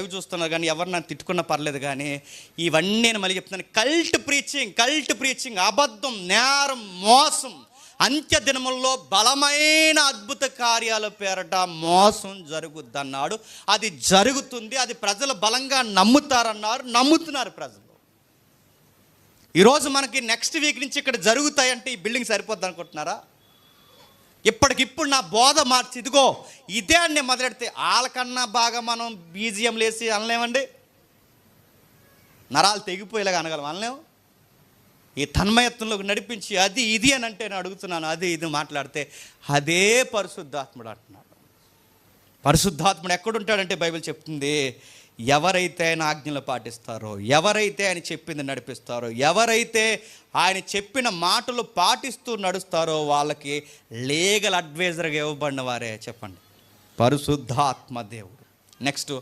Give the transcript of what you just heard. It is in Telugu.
లైవ్ చూస్తున్నారు కానీ ఎవరు నన్ను తిట్టుకున్నా పర్లేదు, కానీ ఇవన్నీ నేను మళ్ళీ చెప్తున్నాను. కల్ట్ ప్రీచింగ్, అబద్ధం, నేరం, మోసం, అంత్య దినముల్లో బలమైన అద్భుత కార్యాల పేరట మోసం జరుగుద్దన్నాడు. అది జరుగుతుంది. అది ప్రజలు బలంగా నమ్ముతారన్నారు, నమ్ముతున్నారు ప్రజలు. ఈరోజు మనకి నెక్స్ట్ వీక్ నుంచి ఇక్కడ జరుగుతాయంటే ఈ బిల్డింగ్ సరిపోద్ది అనుకుంటున్నారా? ఇప్పటికిప్పుడు నా బోధ మార్చి ఇదిగో ఇదే అని మొదలెడితే వాళ్ళకన్నా బాగా మనం బీజిఎంలు వేసి అనలేమండి. నరాలు తెగిపోయేలాగా అనగలం, అనలేము. ఈ తన్మయత్వంలోకి నడిపించి అది ఇది అని అంటే నేను అడుగుతున్నాను, అది ఇది మాట్లాడితే అదే పరిశుద్ధాత్ముడు అంటున్నాడు. పరిశుద్ధాత్ముడు ఎక్కడుంటాడంటే బైబిల్ చెప్తుంది, ఎవరైతే ఆయన ఆజ్ఞలు పాటిస్తారో, ఎవరైతే ఆయన చెప్పింది నడిపిస్తారో, ఎవరైతే ఆయన చెప్పిన మాటలు పాటిస్తూ నడుస్తారో వాళ్ళకి లీగల్ అడ్వైజర్గా ఇవ్వబడిన వారే. చెప్పండి, పరిశుద్ధాత్మ దేవుడు. నెక్స్ట్